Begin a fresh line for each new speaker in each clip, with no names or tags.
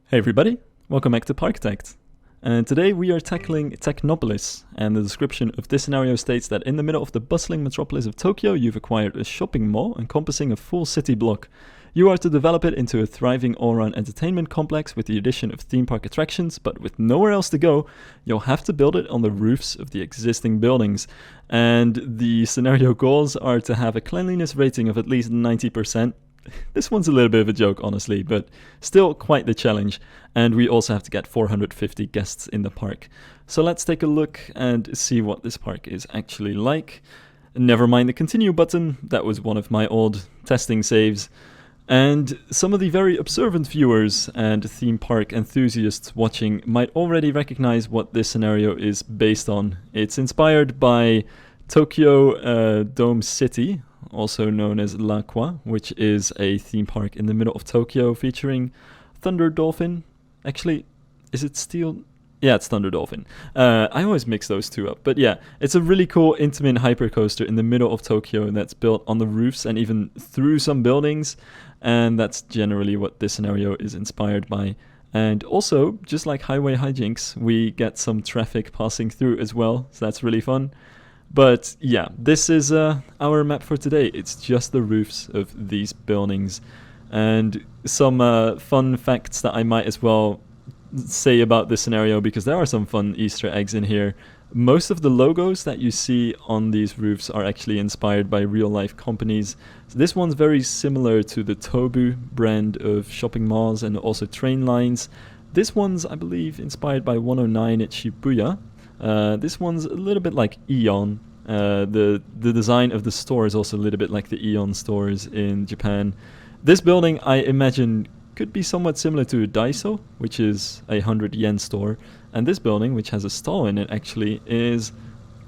Hey everybody, welcome back to Parkitect. And today we are tackling Technopolis, and the description of this scenario states that in the middle of the bustling metropolis of Tokyo, you've acquired a shopping mall encompassing a full city block. You are to develop it into a thriving all-round entertainment complex with the addition of theme park attractions, but with nowhere else to go, you'll have to build it on the roofs of the existing buildings. And the scenario goals are to have a cleanliness rating of at least 90%. This one's a little bit of a joke, honestly, but still quite the challenge. And we also have to get 450 guests in the park. So let's take a look and see what this park is actually like. Never mind the continue button, that was one of my old testing saves. And some of the very observant viewers and theme park enthusiasts watching might already recognize what this scenario is based on. It's inspired by Tokyo Dome City, also known as L'Aqua, which is a theme park in the middle of Tokyo featuring Thunder Dolphin. Actually, is it Steel? Yeah, it's Thunder Dolphin. I always mix those two up. But yeah, it's a really cool intimate hypercoaster in the middle of Tokyo that's built on the roofs and even through some buildings. And that's generally what this scenario is inspired by. And also, just like Highway Hijinks, we get some traffic passing through as well. So that's really fun. But yeah, this is our map for today. It's just the roofs of these buildings. And some fun facts that I might as well say about this scenario, because there are some fun Easter eggs in here. Most of the logos that you see on these roofs are actually inspired by real-life companies. So this one's very similar to the Tobu brand of shopping malls and also train lines. This one's, I believe, inspired by 109 at Shibuya. This one's a little bit like Aeon. The design of the store is also a little bit like the Aeon stores in Japan. This building, I imagine, could be somewhat similar to a Daiso, which is a 100 yen store. And this building, which has a stall in it actually, is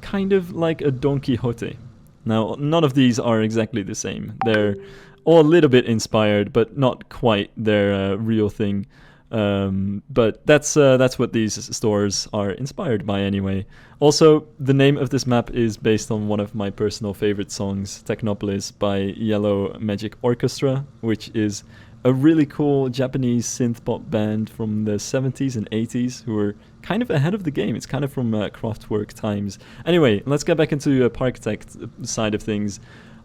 kind of like a Don Quixote. Now, none of these are exactly the same. They're all a little bit inspired, but not quite their real thing. But that's what these stores are inspired by anyway. Also, the name of this map is based on one of my personal favorite songs, Technopolis by Yellow Magic Orchestra, which is a really cool Japanese synth pop band from the 70s and 80s who were kind of ahead of the game. It's kind of from Kraftwerk times. Anyway, let's get back into Parkitect side of things.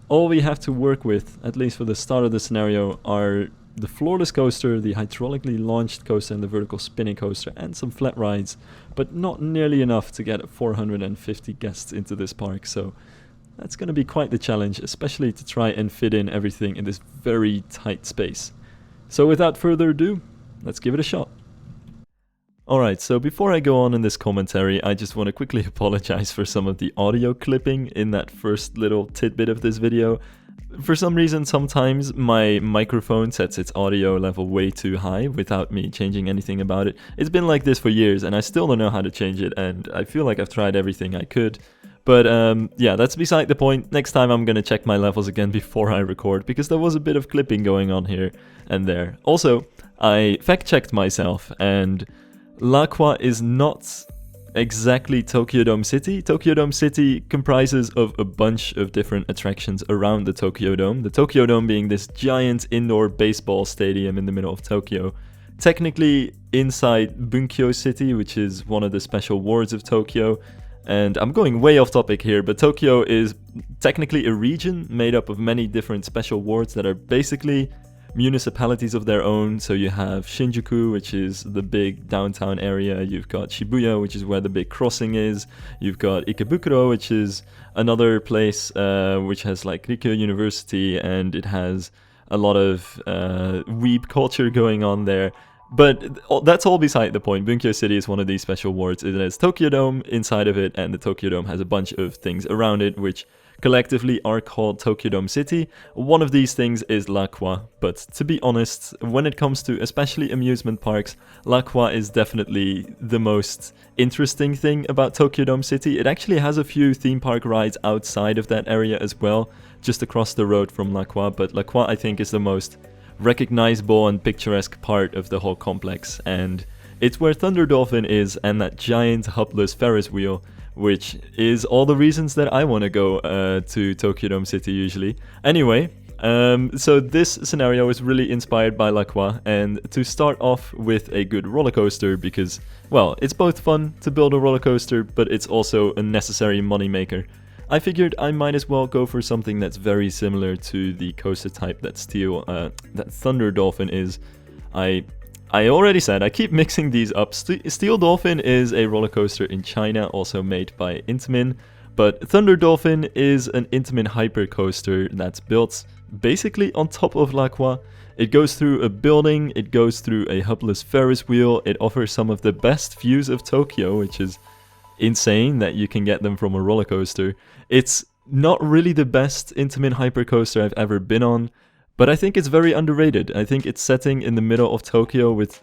All we have to work with, at least for the start of the scenario, are the floorless coaster, the hydraulically launched coaster, and the vertical spinning coaster, and some flat rides, but not nearly enough to get 450 guests into this park. So that's going to be quite the challenge, especially to try and fit in everything in this very tight space. So without further ado, let's give it a shot. Alright, so before I go on in this commentary, I just want to quickly apologize for some of the audio clipping in that first little tidbit of this video. For some reason, sometimes my microphone sets its audio level way too high without me changing anything about it. It's been like this for years and I still don't know how to change it, and I feel like I've tried everything I could. But yeah, that's beside the point. Next time I'm gonna check my levels again before I record, because there was a bit of clipping going on here and there. Also, I fact-checked myself, and L'Aqua is not exactly Tokyo Dome City. Tokyo Dome City comprises of a bunch of different attractions around the Tokyo Dome. The Tokyo Dome being this giant indoor baseball stadium in the middle of Tokyo. Technically inside Bunkyo City, which is one of the special wards of Tokyo. And I'm going way off topic here, but Tokyo is technically a region made up of many different special wards that are basically municipalities of their own. So you have Shinjuku, which is the big downtown area. You've got Shibuya, which is where the big crossing is. You've got Ikebukuro, which is another place which has like Rikyo University, and it has a lot of weeb culture going on there. But that's all beside the point. Bunkyo City is one of these special wards. It has Tokyo Dome inside of it, and the Tokyo Dome has a bunch of things around it, which collectively are called Tokyo Dome City. One of these things is L'Aqua, but to be honest, when it comes to especially amusement parks, L'Aqua is definitely the most interesting thing about Tokyo Dome City. It actually has a few theme park rides outside of that area as well, just across the road from L'Aqua, but L'Aqua I think is the most recognizable and picturesque part of the whole complex, and it's where Thunder Dolphin is and that giant hubless Ferris wheel, which is all the reasons that I want to go to Tokyo Dome City usually. Anyway, So this scenario is really inspired by Lacroix, and to start off with a good roller coaster because, well, it's both fun to build a roller coaster, but it's also a necessary moneymaker. I figured I might as well go for something that's very similar to the coaster type that Thunder Dolphin is. I already said I keep mixing these up. Steel Dolphin is a roller coaster in China, also made by Intamin, but Thunder Dolphin is an Intamin hyper coaster that's built basically on top of Lacroix. It goes through a building, it goes through a hubless Ferris wheel, it offers some of the best views of Tokyo, which is insane that you can get them from a roller coaster. It's not really the best Intamin hypercoaster I've ever been on, but I think it's very underrated. I think it's setting in the middle of Tokyo with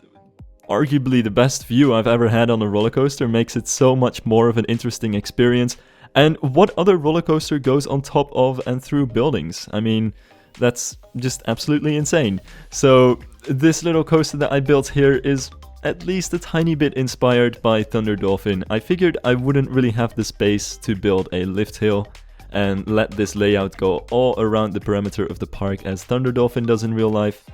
arguably the best view I've ever had on a roller coaster makes it so much more of an interesting experience. And what other roller coaster goes on top of and through buildings? I mean, that's just absolutely insane. So this little coaster that I built here is at least a tiny bit inspired by Thunder Dolphin. I figured I wouldn't really have the space to build a lift hill and let this layout go all around the perimeter of the park as Thunder Dolphin does in real life.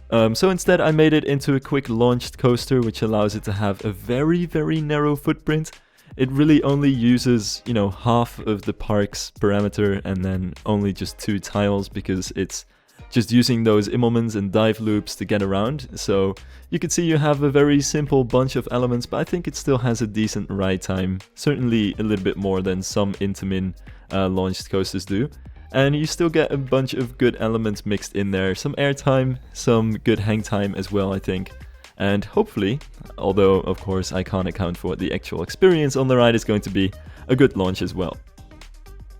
So instead I made it into a quick launched coaster, which allows it to have a very, very narrow footprint. It really only uses, half of the park's parameter and then only just 2 tiles because it's just using those Immelmans and dive loops to get around. So you can see you have a very simple bunch of elements, but I think it still has a decent ride time. Certainly a little bit more than some Intamin launched coasters do. And you still get a bunch of good elements mixed in there. Some airtime, some good hang time as well, I think. And hopefully, although of course I can't account for what the actual experience on the ride is going to be, a good launch as well.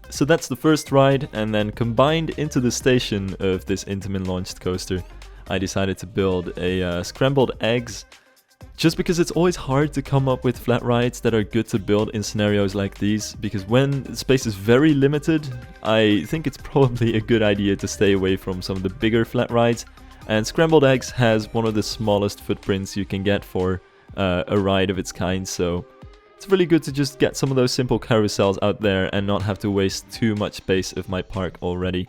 So that's the first ride, and then combined into the station of this Intamin launched coaster, I decided to build a scrambled eggs, just because it's always hard to come up with flat rides that are good to build in scenarios like these, because when space is very limited, I think it's probably a good idea to stay away from some of the bigger flat rides, and Scrambled Eggs has one of the smallest footprints you can get for a ride of its kind, so it's really good to just get some of those simple carousels out there and not have to waste too much space of my park already.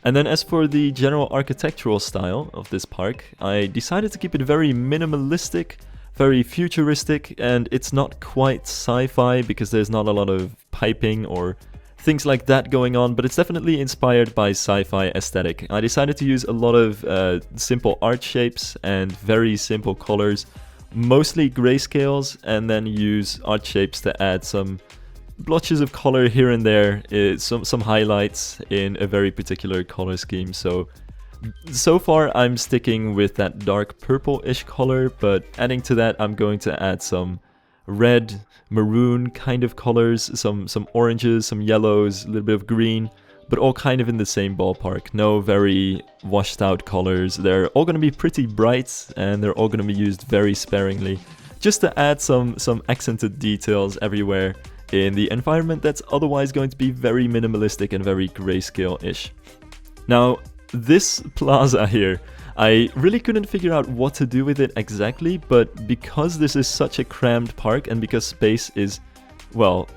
And then as for the general architectural style of this park, I decided to keep it very minimalistic, very futuristic, and it's not quite sci-fi because there's not a lot of piping or things like that going on, but it's definitely inspired by sci-fi aesthetic. I decided to use a lot of simple art shapes and very simple colors, mostly grayscales, and then use art shapes to add some blotches of color here and there, some highlights in a very particular color scheme. So far I'm sticking with that dark purple-ish color, but adding to that I'm going to add some red, maroon kind of colors, some oranges, some yellows, a little bit of green, but all kind of in the same ballpark. No very washed out colors. They're all going to be pretty bright and they're all going to be used very sparingly, just to add some accented details everywhere in the environment that's otherwise going to be very minimalistic and very grayscale-ish. Now, this plaza here, I really couldn't figure out what to do with it exactly, but because this is such a crammed park and because space is, well,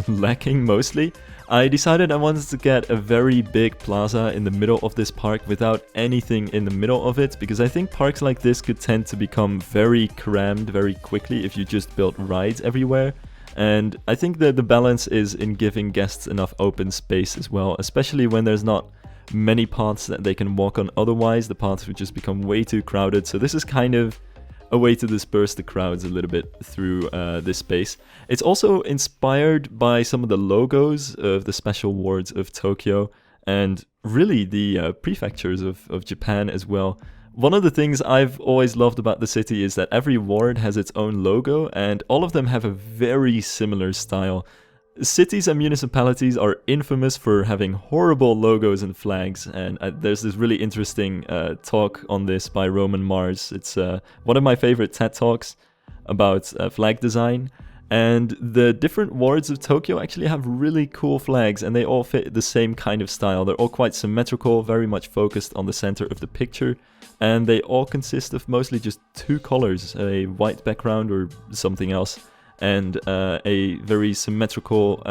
lacking mostly, I decided I wanted to get a very big plaza in the middle of this park without anything in the middle of it, because I think parks like this could tend to become very crammed very quickly if you just built rides everywhere. And I think that the balance is in giving guests enough open space as well, especially when there's not many paths that they can walk on otherwise. The paths would just become way too crowded, so this is kind of a way to disperse the crowds a little bit through this space. It's also inspired by some of the logos of the special wards of Tokyo and really the prefectures of Japan as well. One of the things I've always loved about the city is that every ward has its own logo and all of them have a very similar style. Cities and municipalities are infamous for having horrible logos and flags, and there's this really interesting talk on this by Roman Mars. It's one of my favorite TED Talks about flag design, and the different wards of Tokyo actually have really cool flags, and they all fit the same kind of style. They're all quite symmetrical, very much focused on the center of the picture, and they all consist of mostly just 2 colors, a white background or something else, and a very symmetrical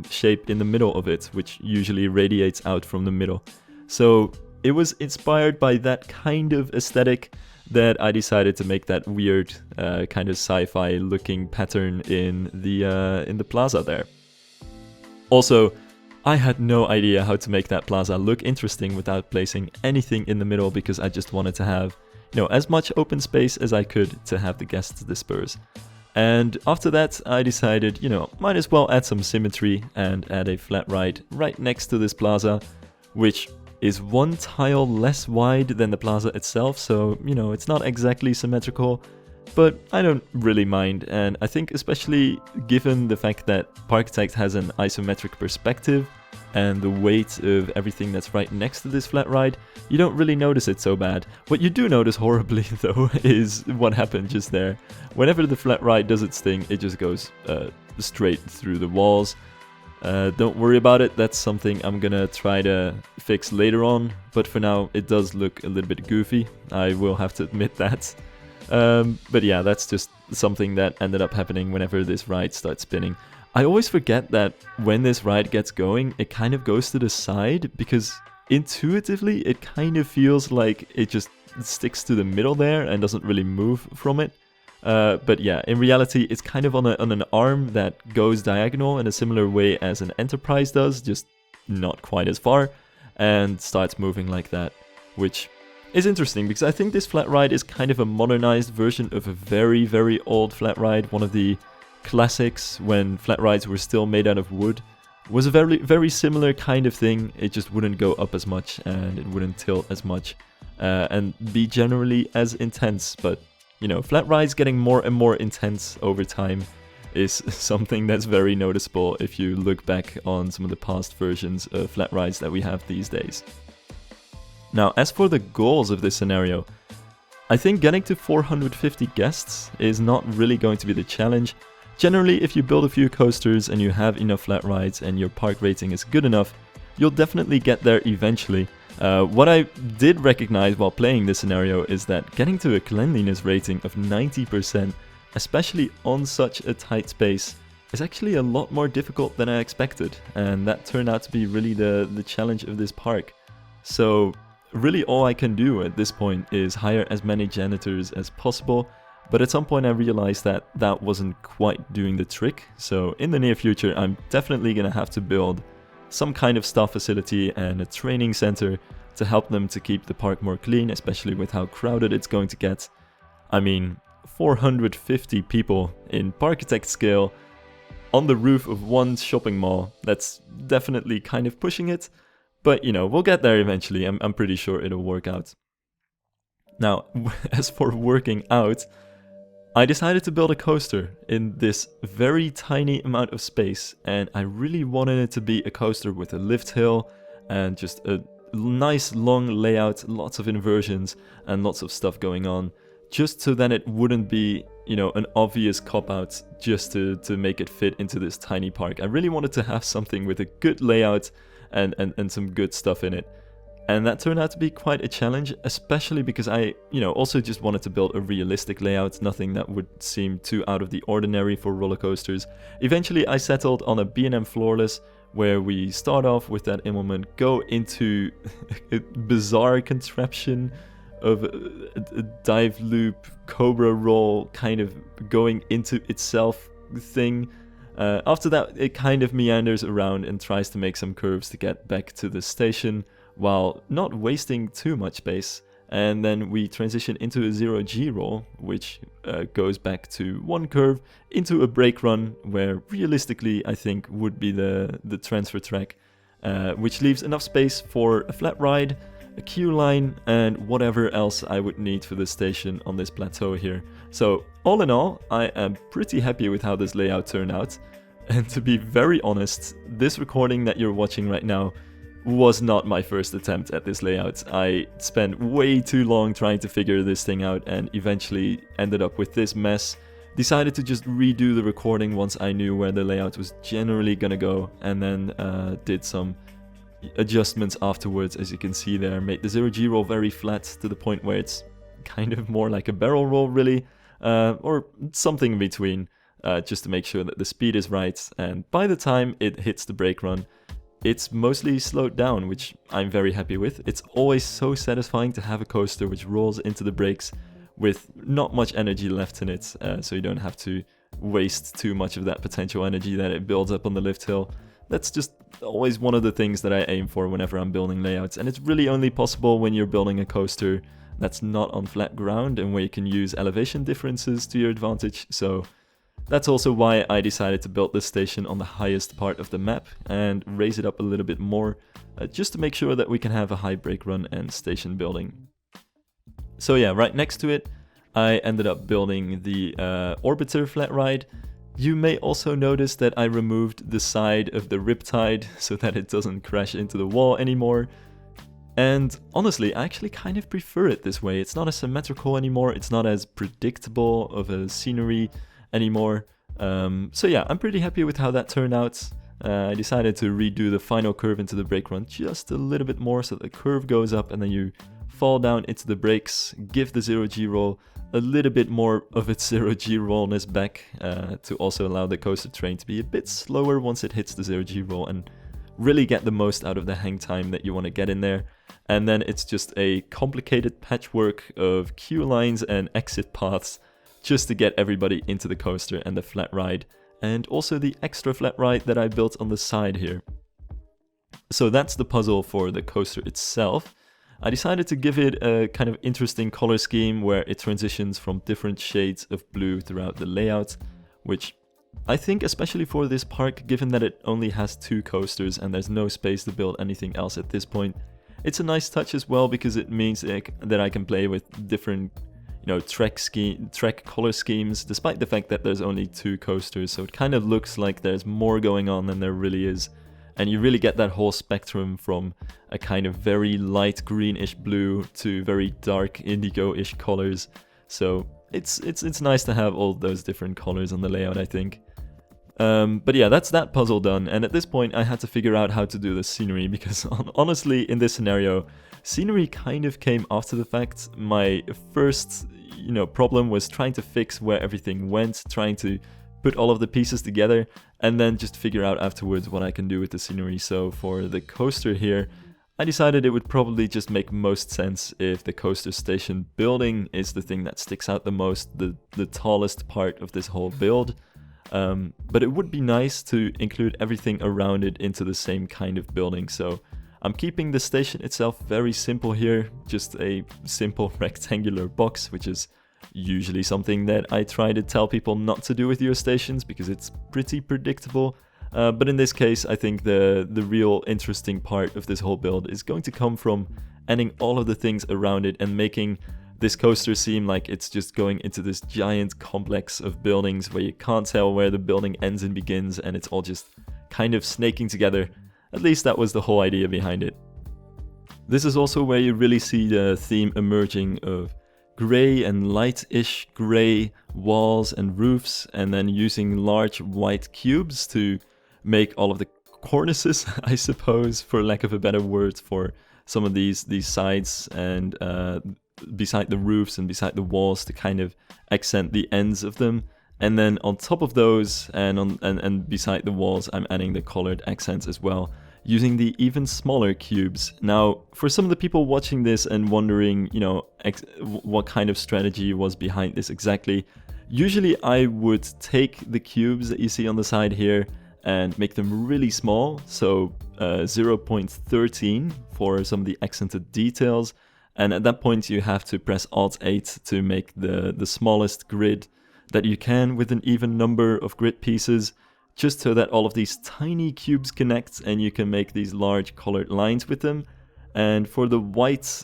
shape in the middle of it, which usually radiates out from the middle. So it was inspired by that kind of aesthetic that I decided to make that weird kind of sci-fi looking pattern in the plaza there. Also, I had no idea how to make that plaza look interesting without placing anything in the middle, because I just wanted to have, you know, as much open space as I could to have the guests disperse. And after that, I decided, you know, might as well add some symmetry and add a flat ride right next to this plaza, which is one tile less wide than the plaza itself, so, you know, it's not exactly symmetrical, but I don't really mind. And I think especially given the fact that Parkitect has an isometric perspective and the weight of everything that's right next to this flat ride, you don't really notice it so bad. What you do notice horribly though is what happened just there. Whenever the flat ride does its thing, it just goes straight through the walls. Don't worry about it, that's something I'm gonna try to fix later on, but for now it does look a little bit goofy, I will have to admit that. But yeah, that's just something that ended up happening whenever this ride starts spinning. I always forget that when this ride gets going, it kind of goes to the side, because intuitively it kind of feels like it just sticks to the middle there and doesn't really move from it. But yeah, in reality it's kind of on an arm that goes diagonal in a similar way as an Enterprise does, just not quite as far, and starts moving like that, which is interesting because I think this flat ride is kind of a modernized version of a very, very old flat ride. One of the classics when flat rides were still made out of wood. Was a very, very similar kind of thing. It just wouldn't go up as much and it wouldn't tilt as much and be generally as intense. But, you know, flat rides getting more and more intense over time is something that's very noticeable if you look back on some of the past versions of flat rides that we have these days. Now, as for the goals of this scenario, I think getting to 450 guests is not really going to be the challenge. Generally, if you build a few coasters and you have enough flat rides and your park rating is good enough, you'll definitely get there eventually. What I did recognize while playing this scenario is that getting to a cleanliness rating of 90%, especially on such a tight space, is actually a lot more difficult than I expected, and that turned out to be really the challenge of this park. So really all I can do at this point is hire as many janitors as possible, but at some point I realized that that wasn't quite doing the trick, so in the near future I'm definitely gonna have to build some kind of staff facility and a training center to help them to keep the park more clean, especially with how crowded it's going to get. I mean, 450 people in Parkitect scale on the roof of one shopping mall, that's definitely kind of pushing it, but you know, we'll get there eventually. I'm pretty sure it'll work out. Now, as for working out, I decided to build a coaster in this very tiny amount of space, and I really wanted it to be a coaster with a lift hill and just a nice long layout, lots of inversions and lots of stuff going on, just so that it wouldn't be, you know, an obvious cop-out just to make it fit into this tiny park. I really wanted to have something with a good layout and some good stuff in it. And that turned out to be quite a challenge, especially because I, you know, also just wanted to build a realistic layout, nothing that would seem too out of the ordinary for roller coasters. Eventually I settled on a B&M floorless, where we start off with that implement, go into a bizarre contraption of a dive loop, cobra roll, kind of going into itself thing. After that it kind of meanders around and tries to make some curves to get back to the station, while not wasting too much space. And then we transition into a 0G roll, which goes back to one curve into a brake run, where realistically I think would be the transfer track, which leaves enough space for a flat ride, a queue line, and whatever else I would need for the station on this plateau here. So all in all, I am pretty happy with how this layout turned out. And to be very honest, this recording that you're watching right now was not my first attempt at this layout. I spent way too long trying to figure this thing out and eventually ended up with this mess. Decided to just redo the recording once I knew where the layout was generally gonna go, and then did some adjustments afterwards. As you can see there, made the 0G roll very flat to the point where it's kind of more like a barrel roll really, or something in between, just to make sure that the speed is right, and by the time it hits the brake run, it's mostly slowed down, which I'm very happy with. It's always so satisfying to have a coaster which rolls into the brakes with not much energy left in it, so you don't have to waste too much of that potential energy that it builds up on the lift hill. That's just always one of the things that I aim for whenever I'm building layouts, and it's really only possible when you're building a coaster that's not on flat ground and where you can use elevation differences to your advantage. So that's also why I decided to build this station on the highest part of the map and raise it up a little bit more, just to make sure that we can have a high brake run and station building. So yeah, right next to it, I ended up building the orbiter flat ride. You may also notice that I removed the side of the riptide so that it doesn't crash into the wall anymore. And honestly, I actually kind of prefer it this way. It's not as symmetrical anymore, it's not as predictable of a scenery anymore. So yeah, I'm pretty happy with how that turned out. I decided to redo the final curve into the brake run just a little bit more so that the curve goes up and then you fall down into the brakes, give the 0G roll a little bit more of its 0G rollness back, to also allow the coaster train to be a bit slower once it hits the 0G roll and really get the most out of the hang time that you want to get in there. And then it's just a complicated patchwork of queue lines and exit paths just to get everybody into the coaster and the flat ride, and also the extra flat ride that I built on the side here. So that's the puzzle for the coaster itself. I decided to give it a kind of interesting color scheme where it transitions from different shades of blue throughout the layout, which I think, especially for this park, given that it only has 2 coasters and there's no space to build anything else at this point, it's a nice touch as well because it means that I can play with different track color schemes, despite the fact that there's only 2 coasters, so it kind of looks like there's more going on than there really is. And you really get that whole spectrum from a kind of very light greenish blue to very dark indigo-ish colors. So it's nice to have all those different colors on the layout, I think. But yeah, that's that puzzle done, and at this point I had to figure out how to do the scenery, because honestly, in this scenario, scenery kind of came after the fact. My first, problem was trying to fix where everything went, trying to put all of the pieces together, and then just figure out afterwards what I can do with the scenery. So for the coaster here, I decided it would probably just make most sense if the coaster station building is the thing that sticks out the most, the tallest part of this whole build. But it would be nice to include everything around it into the same kind of building. So I'm keeping the station itself very simple here, just a simple rectangular box, which is usually something that I try to tell people not to do with your stations because it's pretty predictable. But in this case, I think the real interesting part of this whole build is going to come from adding all of the things around it and making this coaster seem like it's just going into this giant complex of buildings where you can't tell where the building ends and begins, and it's all just kind of snaking together. At least that was the whole idea behind it. This is also where you really see the theme emerging of grey and light-ish grey walls and roofs, and then using large white cubes to make all of the cornices, I suppose, for lack of a better word, for some of these sides and beside the roofs and beside the walls to kind of accent the ends of them. And then on top of those and beside the walls, I'm adding the colored accents as well, using the even smaller cubes. Now, for some of the people watching this and wondering, what kind of strategy was behind this exactly, usually I would take the cubes that you see on the side here and make them really small, so 0.13 for some of the accented details. And at that point you have to press Alt-8 to make the smallest grid that you can with an even number of grid pieces, just so that all of these tiny cubes connect and you can make these large colored lines with them. And for the white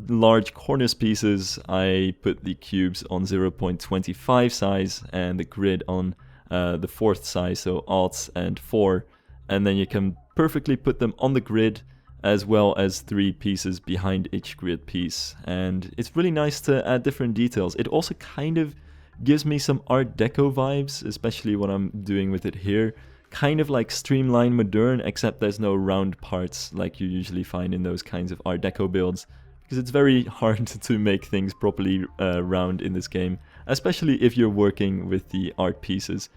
large cornice pieces, I put the cubes on 0.25 size and the grid on the 4th size, so Alt and 4, and then you can perfectly put them on the grid, as well as 3 pieces behind each grid piece. And it's really nice to add different details. It also kind of gives me some Art Deco vibes, especially what I'm doing with it here. Kind of like streamlined modern, except there's no round parts like you usually find in those kinds of Art Deco builds, because it's very hard to make things properly round in this game, especially if you're working with the art pieces.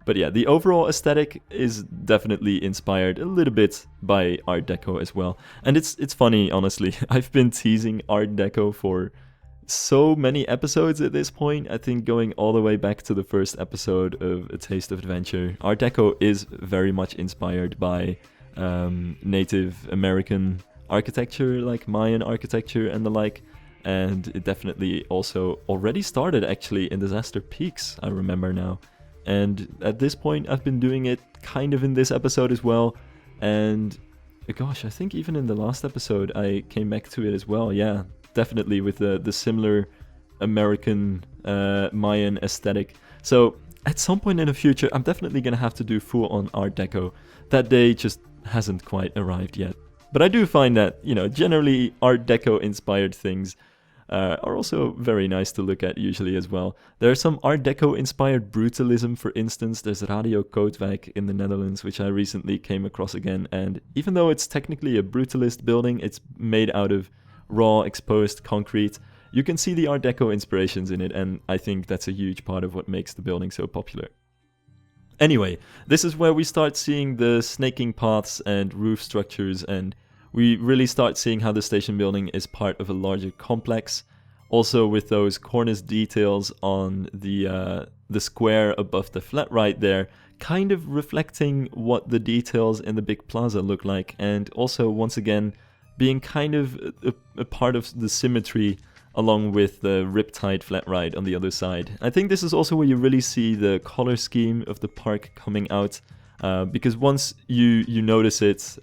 But yeah, the overall aesthetic is definitely inspired a little bit by Art Deco as well. And it's funny, honestly. I've been teasing Art Deco for so many episodes at this point. I think going all the way back to the first episode of A Taste of Adventure. Art Deco is very much inspired by Native American architecture, like Mayan architecture and the like. And it definitely also already started actually in Disaster Peaks, I remember now. And at this point, I've been doing it kind of in this episode as well. And gosh, I think even in the last episode, I came back to it as well. Yeah, definitely with the similar American Mayan aesthetic. So at some point in the future, I'm definitely going to have to do full on Art Deco. That day just hasn't quite arrived yet. But I do find that, generally Art Deco inspired things are also very nice to look at usually as well. There's some Art Deco inspired brutalism, for instance. There's Radio Kootwijk in the Netherlands, which I recently came across again. And even though it's technically a brutalist building, it's made out of raw exposed concrete. You can see the Art Deco inspirations in it, and I think that's a huge part of what makes the building so popular. Anyway, this is where we start seeing the snaking paths and roof structures, and we really start seeing how the station building is part of a larger complex. Also with those cornice details on the square above the flat right there, kind of reflecting what the details in the big plaza look like, and also once again being kind of a part of the symmetry along with the riptide flat right on the other side. I think this is also where you really see the color scheme of the park coming out. Because once you notice it,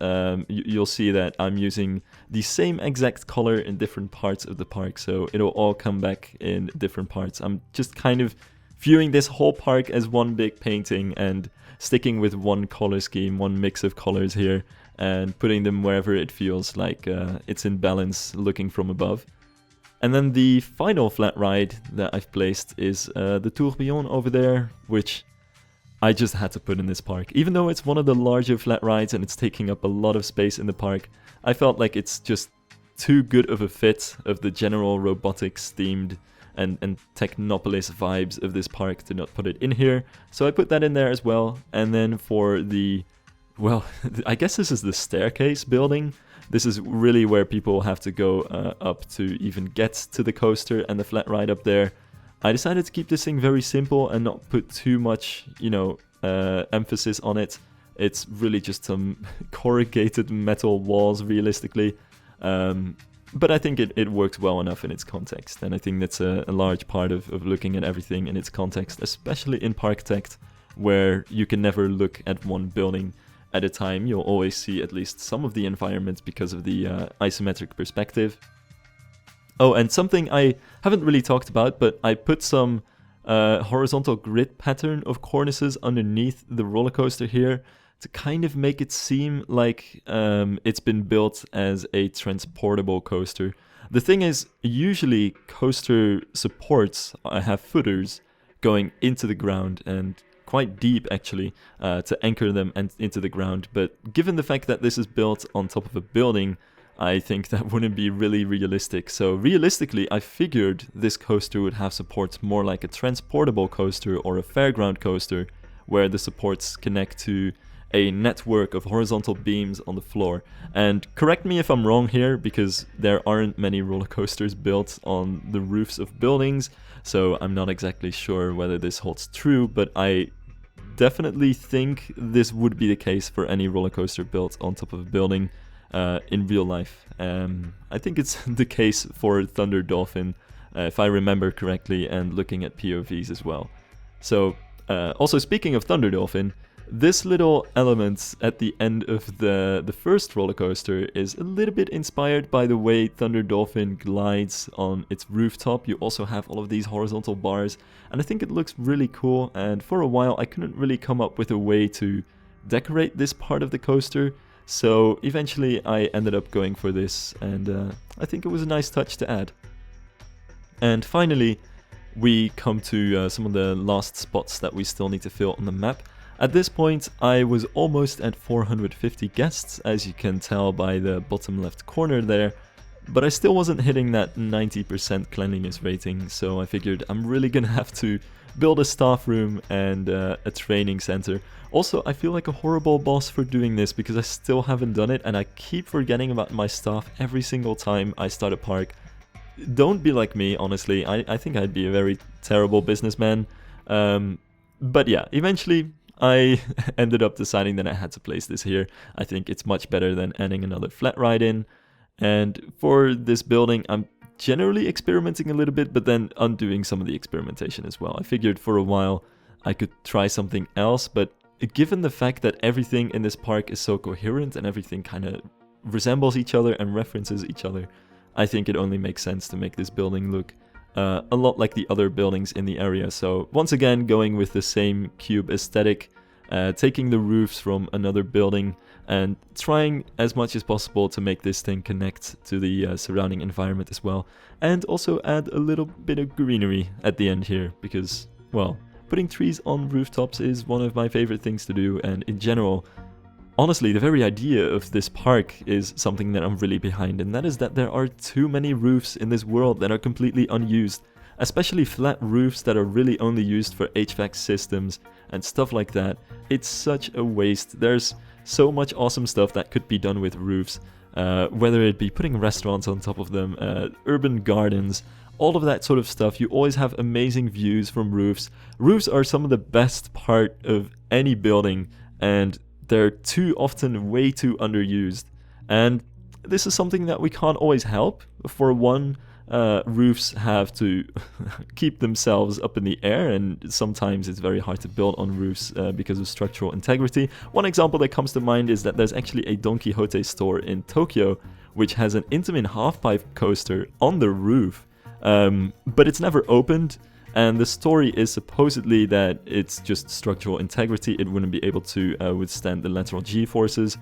you'll see that I'm using the same exact color in different parts of the park, so it'll all come back in different parts. I'm just kind of viewing this whole park as one big painting and sticking with one color scheme, one mix of colors here, and putting them wherever it feels like it's in balance looking from above. And then the final flat ride that I've placed is the tourbillon over there, which I just had to put in this park. Even though it's one of the larger flat rides and it's taking up a lot of space in the park, I felt like it's just too good of a fit of the general robotics themed and Technopolis vibes of this park to not put it in here. So I put that in there as well. And then for I guess this is the staircase building. This is really where people have to go up to even get to the coaster and the flat ride up there. I decided to keep this thing very simple and not put too much, emphasis on it. It's really just some corrugated metal walls, realistically. But I think it works well enough in its context. And I think that's a large part of looking at everything in its context, especially in Parkitect, where you can never look at one building at a time. You'll always see at least some of the environment because of the isometric perspective. Oh, and something I haven't really talked about, but I put some horizontal grid pattern of cornices underneath the roller coaster here to kind of make it seem like it's been built as a transportable coaster. The thing is, usually coaster supports have footers going into the ground and quite deep actually to anchor them into the ground, but given the fact that this is built on top of a building, I think that wouldn't be really realistic. So realistically, I figured this coaster would have supports more like a transportable coaster or a fairground coaster, where the supports connect to a network of horizontal beams on the floor. And correct me if I'm wrong here, because there aren't many roller coasters built on the roofs of buildings, so I'm not exactly sure whether this holds true, but I definitely think this would be the case for any roller coaster built on top of a building. In real life. I think it's the case for Thunder Dolphin, if I remember correctly, and looking at POVs as well. So, also speaking of Thunder Dolphin, this little element at the end of the first roller coaster is a little bit inspired by the way Thunder Dolphin glides on its rooftop. You also have all of these horizontal bars, and I think it looks really cool, and for a while I couldn't really come up with a way to decorate this part of the coaster. So eventually I ended up going for this, and I think it was a nice touch to add. And finally, we come to some of the last spots that we still need to fill on the map. At this point, I was almost at 450 guests, as you can tell by the bottom left corner there, but I still wasn't hitting that 90% cleanliness rating, so I figured I'm really gonna have to build a staff room and a training center. Also, I feel like a horrible boss for doing this because I still haven't done it and I keep forgetting about my staff every single time I start a park. Don't be like me, honestly. I think I'd be a very terrible businessman. But yeah, eventually I ended up deciding that I had to place this here. I think it's much better than adding another flat ride in. And for this building, I'm generally experimenting a little bit, but then undoing some of the experimentation as well. I figured for a while I could try something else, but given the fact that everything in this park is so coherent and everything kind of resembles each other and references each other, I think it only makes sense to make this building look a lot like the other buildings in the area. So once again, going with the same cube aesthetic, taking the roofs from another building and trying as much as possible to make this thing connect to the surrounding environment as well. And also add a little bit of greenery at the end here because, well, putting trees on rooftops is one of my favorite things to do, and in general, honestly, the very idea of this park is something that I'm really behind, and that is that there are too many roofs in this world that are completely unused, especially flat roofs that are really only used for HVAC systems and stuff like that. It's such a waste. There's so much awesome stuff that could be done with roofs, whether it be putting restaurants on top of them, urban gardens, all of that sort of stuff. You always have amazing views from roofs. Roofs are some of the best part of any building, and they're too often way too underused. And this is something that we can't always help. For one, roofs have to keep themselves up in the air, and sometimes it's very hard to build on roofs because of structural integrity. One example that comes to mind is that there's actually a Don Quixote store in Tokyo which has an Intamin half-pipe coaster on the roof, but it's never opened. And the story is supposedly that it's just structural integrity. It wouldn't be able to withstand the lateral G-forces.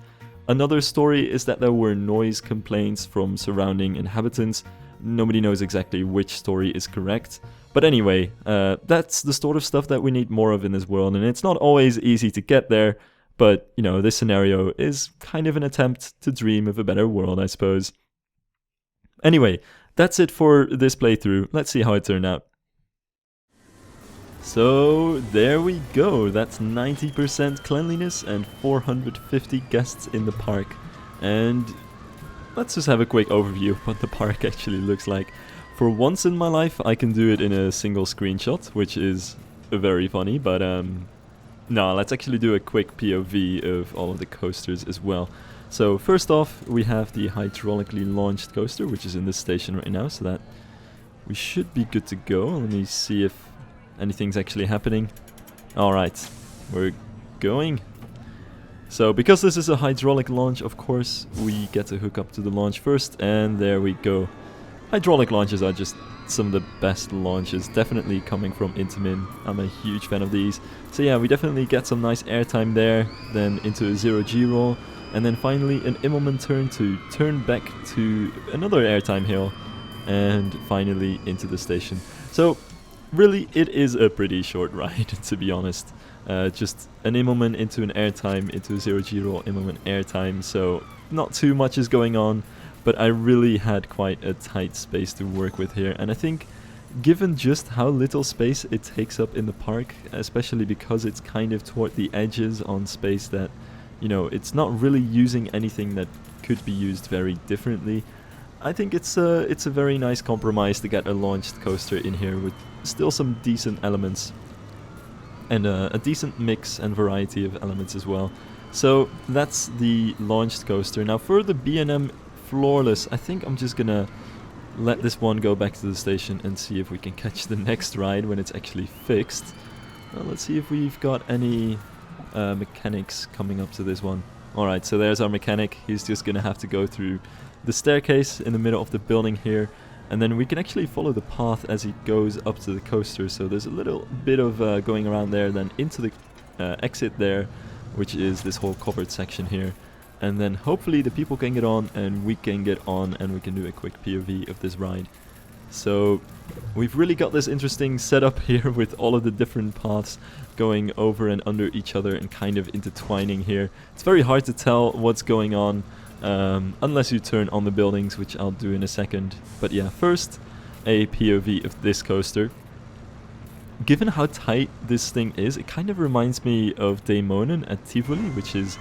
Another story is that there were noise complaints from surrounding inhabitants. Nobody knows exactly which story is correct. But anyway, that's the sort of stuff that we need more of in this world. And it's not always easy to get there. But, you know, this scenario is kind of an attempt to dream of a better world, I suppose. Anyway, that's it for this playthrough. Let's see how it turned out. So there we go, that's 90% cleanliness and 450 guests in the park. And let's just have a quick overview of what the park actually looks like. For once in my life I can do it in a single screenshot, which is very funny, but no, let's actually do a quick POV of all of the coasters as well. So first off, we have the hydraulically launched coaster, which is in this station right now, so that we should be good to go. Let me see if anything's actually happening. Alright, we're going. So because this is a hydraulic launch, of course, we get to hook up to the launch first, and there we go. Hydraulic launches are just some of the best launches, definitely coming from Intamin. I'm a huge fan of these. So yeah, we definitely get some nice airtime there, then into a 0G roll, and then finally an Immelman turn to turn back to another airtime hill, and finally into the station. So really, it is a pretty short ride, to be honest. Just an Immelman into an airtime, into a 0G roll, Immelman airtime, so not too much is going on, but I really had quite a tight space to work with here, and I think given just how little space it takes up in the park, especially because it's kind of toward the edges on space that, you know, it's not really using anything that could be used very differently, I think it's a very nice compromise to get a launched coaster in here with still some decent elements and a decent mix and variety of elements as well. So that's the launched coaster. Now for the B&M floorless, I think I'm just gonna let this one go back to the station and see if we can catch the next ride when it's actually fixed. Let's see if we've got any mechanics coming up to this one. Alright, so there's our mechanic. He's just gonna have to go through the staircase in the middle of the building here, and then we can actually follow the path as he goes up to the coaster. So there's a little bit of going around there, then into the exit there, which is this whole covered section here. And then hopefully the people can get on and we can get on and we can do a quick POV of this ride. So we've really got this interesting setup here with all of the different paths going over and under each other and kind of intertwining here. It's very hard to tell what's going on unless you turn on the buildings, which I'll do in a second. But yeah, first a POV of this coaster. given how tight this thing is, it kind of reminds me of Daemonen at Tivoli, which is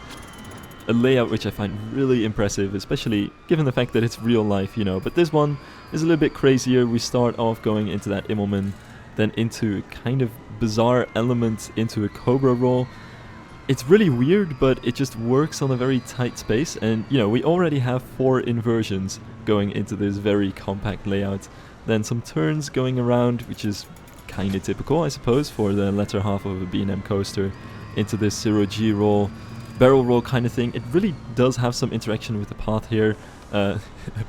a layout which I find really impressive, especially given the fact that it's real life, you know. But this one is a little bit crazier. We start off going into that Immelmann, then into a kind of bizarre element into a Cobra roll. It's really weird, but it just works on a very tight space, and you know, we already have 4 inversions going into this very compact layout. Then some turns going around, which is kind of typical, I suppose, for the latter half of a B&M coaster, into this 0G roll, barrel roll kind of thing. It really does have some interaction with the path here. A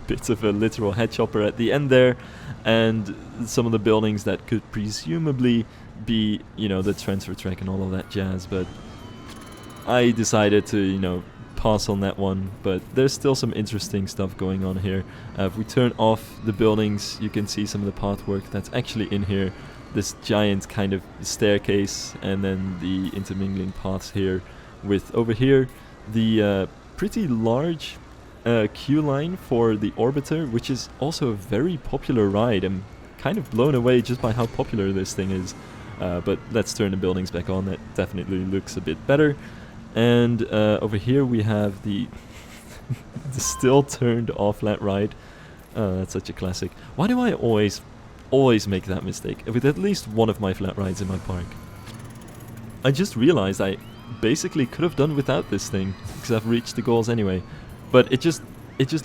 bit of a literal head chopper at the end there, and some of the buildings that could presumably be, you know, the transfer track and all of that jazz, but I decided to, you know, pass on that one. But there's still some interesting stuff going on here. If we turn off the buildings, you can see some of the path work that's actually in here. This giant kind of staircase, and then the intermingling paths here, with over here the pretty large queue line for the Orbiter, which is also a very popular ride. I'm kind of blown away just by how popular this thing is. But let's turn the buildings back on. That definitely looks a bit better. And over here we have the the still turned off flat ride. That's such a classic. Why do I always make that mistake with at least one of my flat rides in my park? I just realized I basically could have done without this thing, because I've reached the goals anyway. But it just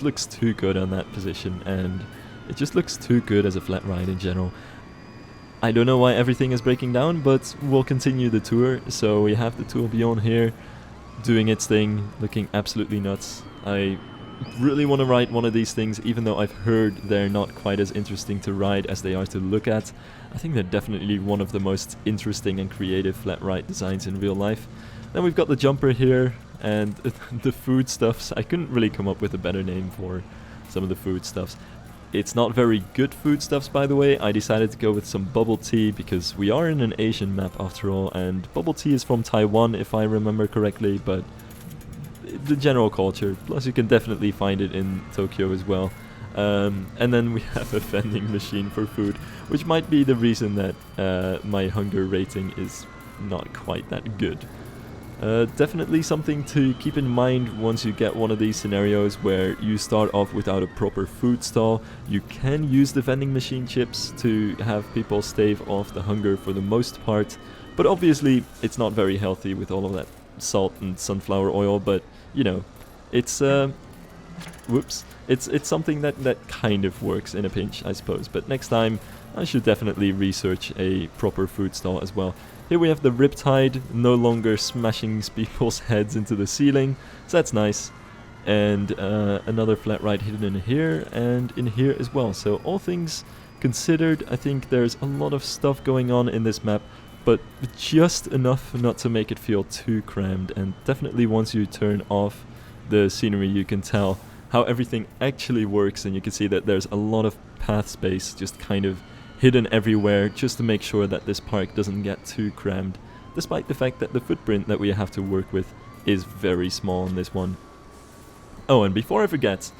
looks too good on that position, and it just looks too good as a flat ride in general. I don't know why everything is breaking down, but we'll continue the tour. So we have the tourbillon here, doing its thing, looking absolutely nuts. I really want to ride one of these things, even though I've heard they're not quite as interesting to ride as they are to look at. I think they're definitely one of the most interesting and creative flat ride designs in real life. Then we've got the jumper here, and the foodstuffs. I couldn't really come up with a better name for some of the foodstuffs. It's not very good foodstuffs, by the way. I decided to go with some bubble tea, because we are in an Asian map after all, and bubble tea is from Taiwan, if I remember correctly, but the general culture. Plus you can definitely find it in Tokyo as well. And then we have a vending machine for food, which might be the reason that my hunger rating is not quite that good. Definitely something to keep in mind once you get one of these scenarios where you start off without a proper food stall. You can use the vending machine chips to have people stave off the hunger for the most part, but obviously it's not very healthy with all of that salt and sunflower oil. But you know, it's it's something that kind of works in a pinch, I suppose. But next time I should definitely research a proper food stall as well. Here we have the Riptide, no longer smashing people's heads into the ceiling, so that's nice. And another flat ride hidden in here, and in here as well. So all things considered, I think there's a lot of stuff going on in this map, but just enough not to make it feel too crammed. And definitely once you turn off the scenery, you can tell how everything actually works, and you can see that there's a lot of path space just kind of hidden everywhere, just to make sure that this park doesn't get too crammed, despite the fact that the footprint that we have to work with is very small on this one. Oh, and before I forget,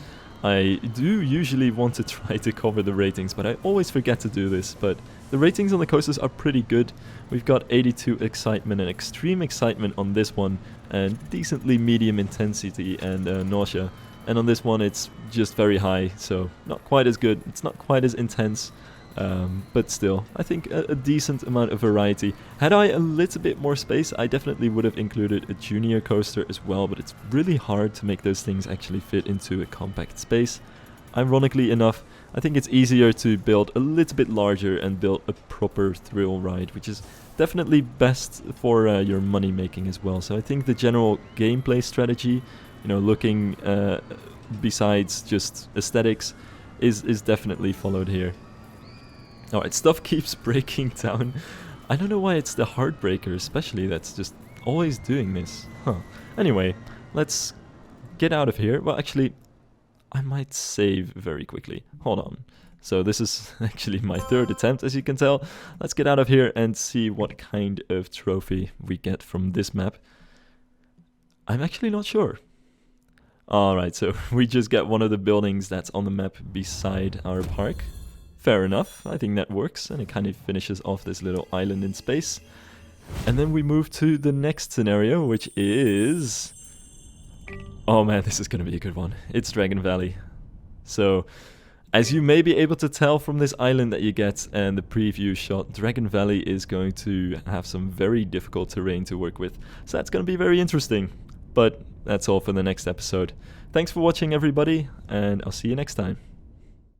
I do usually want to try to cover the ratings, but I always forget to do this. But the ratings on the coasters are pretty good. We've got 82 excitement and extreme excitement on this one, and decently medium intensity and nausea. And on this one it's just very high, so not quite as good, it's not quite as intense. But still, I think a decent amount of variety. Had I a little bit more space, I definitely would have included a junior coaster as well, but it's really hard to make those things actually fit into a compact space. Ironically enough, I think it's easier to build a little bit larger and build a proper thrill ride, which is definitely best for your money making as well. So I think the general gameplay strategy, you know, looking besides just aesthetics, is definitely followed here. Alright, stuff keeps breaking down. I don't know why it's the Heartbreaker especially that's just always doing this. Anyway, let's get out of here. Well, actually, I might save very quickly. Hold on. So this is actually my third attempt, as you can tell. Let's get out of here and see what kind of trophy we get from this map. I'm actually not sure. Alright, so we just get one of the buildings that's on the map beside our park. Fair enough, I think that works, and it kind of finishes off this little island in space. And then we move to the next scenario, which is... Oh man, this is gonna be a good one. It's Dragon Valley. So, as you may be able to tell from this island that you get and the preview shot, Dragon Valley is going to have some very difficult terrain to work with. So that's gonna be very interesting. But that's all for the next episode. Thanks for watching, everybody, and I'll see you next time.